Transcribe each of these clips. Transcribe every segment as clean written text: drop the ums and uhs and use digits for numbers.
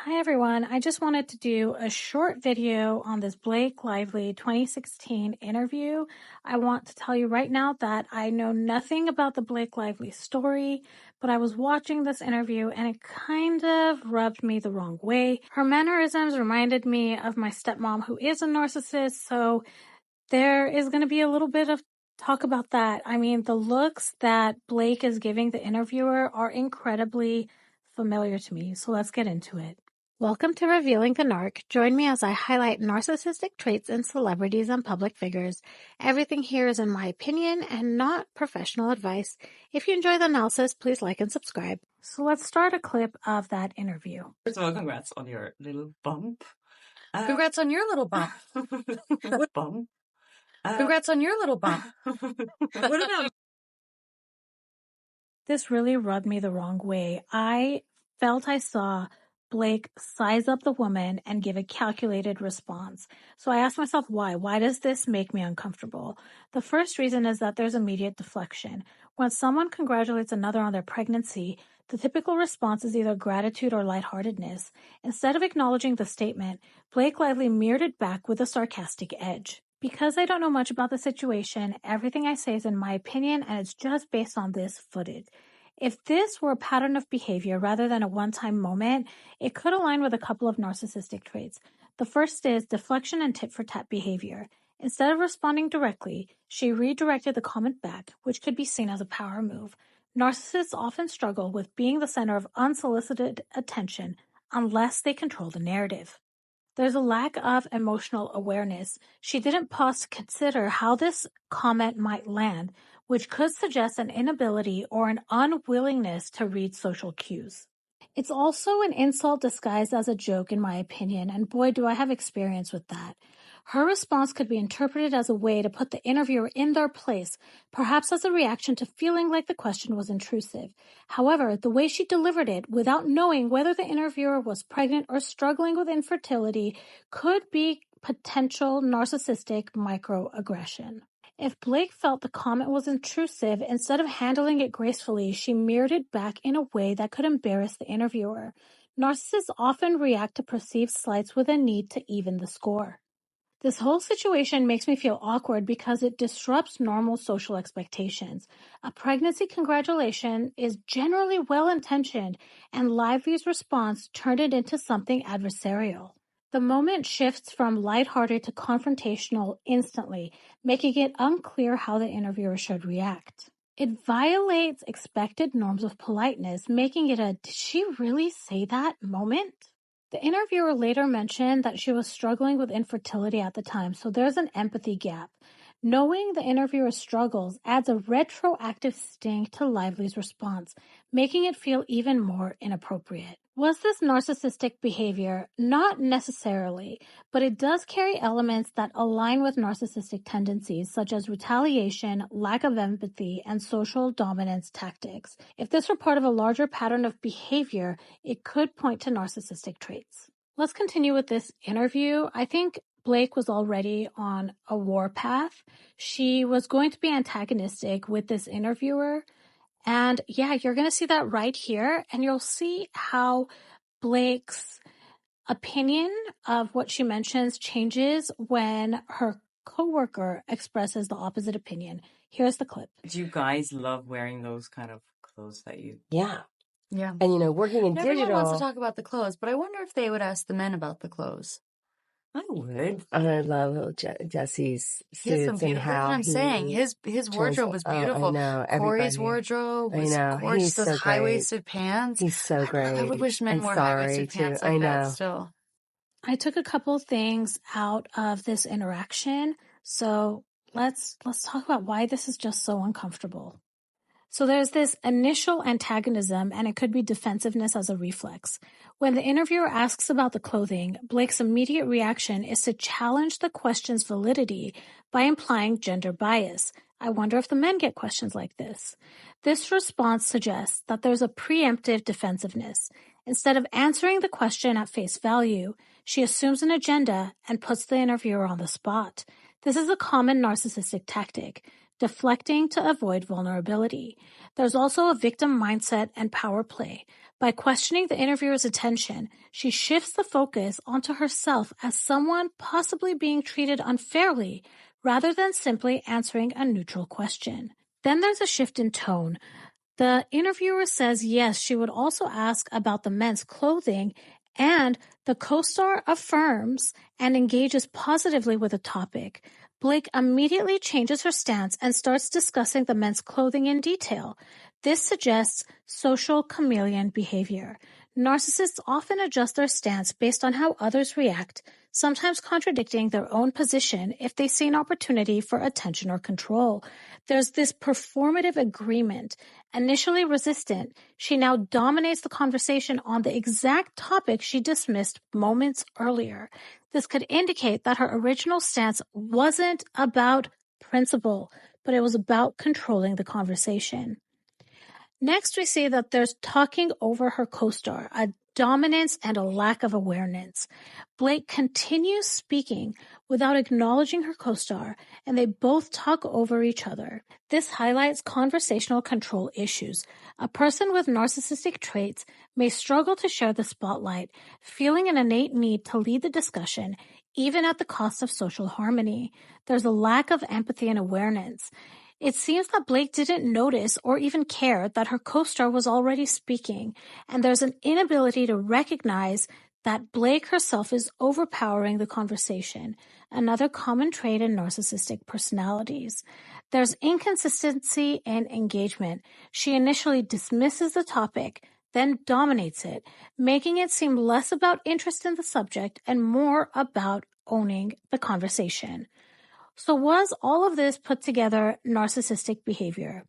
Hi everyone, I just wanted to do a short video on this Blake Lively 2016 interview. I want to tell you right now that I know nothing about the Blake Lively story, but I was watching this interview and it kind of rubbed me the wrong way. Her mannerisms reminded me of my stepmom, who is a narcissist, so there is going to be a little bit of talk about that. I mean, the looks that Blake is giving the interviewer are incredibly familiar to me, so let's get into it. Welcome to Revealing the Narc. Join me as I highlight narcissistic traits in celebrities and public figures. Everything here is in my opinion and not professional advice. If you enjoy the analysis, please like and subscribe. So let's start a clip of that interview. First of all, congrats on your little bump. Congrats on your little bump. Bump. Congrats on your little bump. What about This really rubbed me the wrong way. I felt I saw Blake size up the woman and give a calculated response. So I asked myself why. Why does this make me uncomfortable? The first reason is that there's immediate deflection. When someone congratulates another on their pregnancy, the typical response is either gratitude or lightheartedness. Instead of acknowledging the statement, Blake Lively mirrored it back with a sarcastic edge. Because I don't know much about the situation, everything I say is in my opinion and it's just based on this footage. If this were a pattern of behavior rather than a one-time moment, it could align with a couple of narcissistic traits. The first is deflection and tit-for-tat behavior. Instead of responding directly, she redirected the comment back, which could be seen as a power move. Narcissists often struggle with being the center of unsolicited attention unless they control the narrative. There's a lack of emotional awareness. She didn't pause to consider how this comment might land, which could suggest an inability or an unwillingness to read social cues. It's also an insult disguised as a joke, in my opinion, and boy, do I have experience with that. Her response could be interpreted as a way to put the interviewer in their place, perhaps as a reaction to feeling like the question was intrusive. However, the way she delivered it, without knowing whether the interviewer was pregnant or struggling with infertility, could be potential narcissistic microaggression. If Blake felt the comment was intrusive, instead of handling it gracefully, she mirrored it back in a way that could embarrass the interviewer. Narcissists often react to perceived slights with a need to even the score. This whole situation makes me feel awkward because it disrupts normal social expectations. A pregnancy congratulation is generally well-intentioned, and Lively's response turned it into something adversarial. The moment shifts from lighthearted to confrontational instantly, making it unclear how the interviewer should react. It violates expected norms of politeness, making it a "did she really say that?" moment. The interviewer later mentioned that she was struggling with infertility at the time, so there's an empathy gap. Knowing the interviewer's struggles adds a retroactive sting to Lively's response, making it feel even more inappropriate. Was this narcissistic behavior? Not necessarily, but it does carry elements that align with narcissistic tendencies such as retaliation, lack of empathy, and social dominance tactics. If this were part of a larger pattern of behavior, it could point to narcissistic traits. Let's continue with this interview. I think Blake was already on a warpath. She was going to be antagonistic with this interviewer. And yeah, you're going to see that right here. And you'll see how Blake's opinion of what she mentions changes when her coworker expresses the opposite opinion. Here's the clip. do you guys love wearing those kind of clothes that you Yeah. Yeah. And, working in Everyone wants to digital, talk about the clothes, but I wonder if they would ask the men about the clothes. I would. I love Jesse's He has some suits and beautiful. That's how what I'm saying. he His wardrobe was beautiful. I know. Corey's Everybody. wardrobe I was know. gorgeous. He's Those so great. high-waisted pants. He's so great. I would wish men And wore sorry, high-waisted pants too. like I that know. still. I took a couple things out of this interaction, so let's talk about why this is just so uncomfortable. So there's this initial antagonism, and it could be defensiveness as a reflex. When the interviewer asks about the clothing, Blake's immediate reaction is to challenge the question's validity by implying gender bias. I wonder if the men get questions like this. This response suggests that there's a preemptive defensiveness. Instead of answering the question at face value, she assumes an agenda and puts the interviewer on the spot. This is a common narcissistic tactic. deflecting to avoid vulnerability. There's also a victim mindset and power play. By questioning the interviewer's attention, she shifts the focus onto herself as someone possibly being treated unfairly rather than simply answering a neutral question. Then there's a shift in tone. The interviewer says yes, she would also ask about the men's clothing, and the co-star affirms and engages positively with the topic. Blake immediately changes her stance and starts discussing the men's clothing in detail. This suggests social chameleon behavior. Narcissists often adjust their stance based on how others react, sometimes contradicting their own position if they see an opportunity for attention or control. There's this performative agreement. Initially resistant, she now dominates the conversation on the exact topic she dismissed moments earlier. This could indicate that her original stance wasn't about principle, but it was about controlling the conversation. Next, we see that there's talking over her co-star, a dominance and a lack of awareness. Blake continues speaking without acknowledging her co-star, and they both talk over each other. This highlights conversational control issues. A person with narcissistic traits may struggle to share the spotlight, feeling an innate need to lead the discussion, even at the cost of social harmony. There's a lack of empathy and awareness. It seems that Blake didn't notice or even care that her co-star was already speaking, and there's an inability to recognize that Blake herself is overpowering the conversation, another common trait in narcissistic personalities. There's inconsistency in engagement. She initially dismisses the topic, then dominates it, making it seem less about interest in the subject and more about owning the conversation. So was all of this put together narcissistic behavior?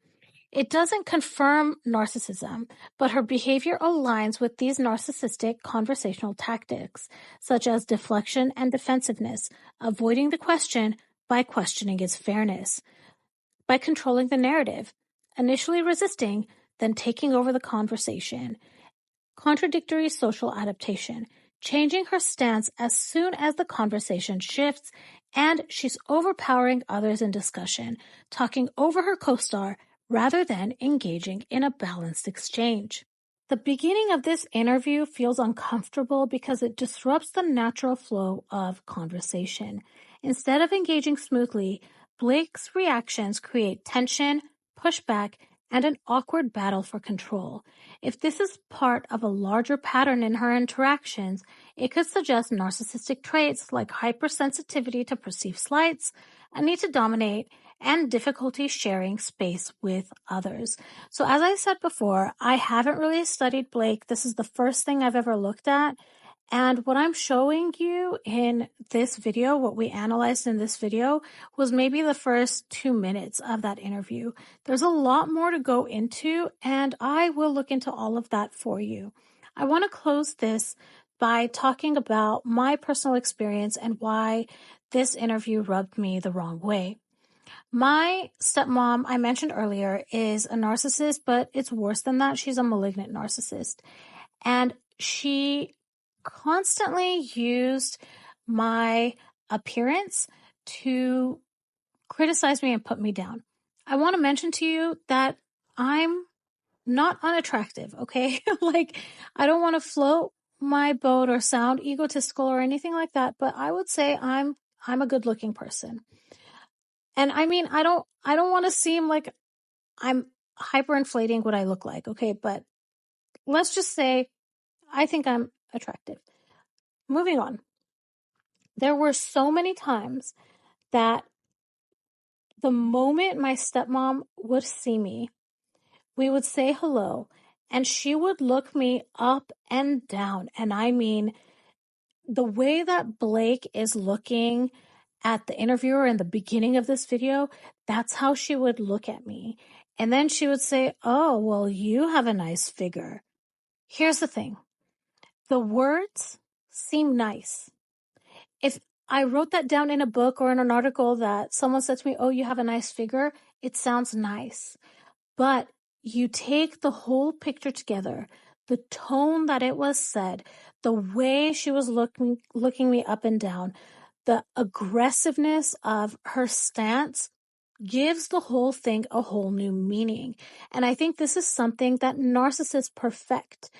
It doesn't confirm narcissism, but her behavior aligns with these narcissistic conversational tactics, such as deflection and defensiveness, avoiding the question by questioning its fairness, by controlling the narrative, initially resisting, then taking over the conversation, contradictory social adaptation, changing her stance as soon as the conversation shifts, and she's overpowering others in discussion, talking over her co-star rather than engaging in a balanced exchange. The beginning of this interview feels uncomfortable because it disrupts the natural flow of conversation. Instead of engaging smoothly, Blake's reactions create tension, pushback, and an awkward battle for control. If this is part of a larger pattern in her interactions, it could suggest narcissistic traits like hypersensitivity to perceived slights, a need to dominate, and difficulty sharing space with others. So as I said before, I haven't really studied Blake. This is the first thing I've ever looked at. And what I'm showing you in this video, what we analyzed in this video, was maybe the first 2 minutes of that interview. There's a lot more to go into, and I will look into all of that for you. I want to close this by talking about my personal experience and why this interview rubbed me the wrong way. My stepmom, I mentioned earlier, is a narcissist, but it's worse than that. She's a malignant narcissist. And she constantly used my appearance to criticize me and put me down. I want to mention to you that I'm not unattractive, okay? Like, I don't want to float my boat or sound egotistical or anything like that, but I would say I'm a good-looking person. And I mean, I don't want to seem like I'm hyperinflating what I look like, okay? But let's just say I think I'm attractive. Moving on. There were so many times that the moment my stepmom would see me, we would say hello, and she would look me up and down. And I mean, the way that Blake is looking at the interviewer in the beginning of this video, that's how she would look at me. And then she would say, "Oh, well, you have a nice figure." Here's the thing. The words seem nice. If I wrote that down in a book or in an article that someone said to me, "Oh, you have a nice figure," it sounds nice. But you take the whole picture together, the tone that it was said, the way she was looking me up and down, the aggressiveness of her stance, gives the whole thing a whole new meaning. And I think this is something that narcissists perfect.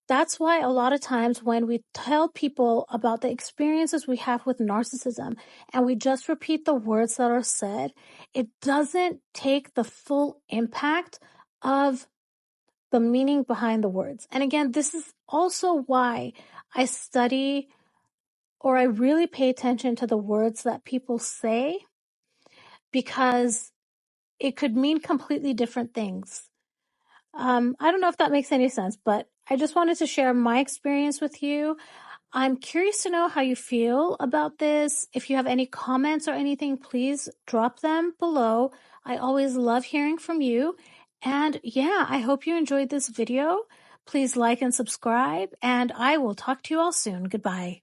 That's why a lot of times when we tell people about the experiences we have with narcissism and we just repeat the words that are said, it doesn't take the full impact of the meaning behind the words. And again, this is also why I study, or I really pay attention to the words that people say, because it could mean completely different things. I don't know if that makes any sense, but I just wanted to share my experience with you. I'm curious to know how you feel about this. If you have any comments or anything, please drop them below. I always love hearing from you. And yeah, I hope you enjoyed this video. Please like and subscribe, and I will talk to you all soon. Goodbye.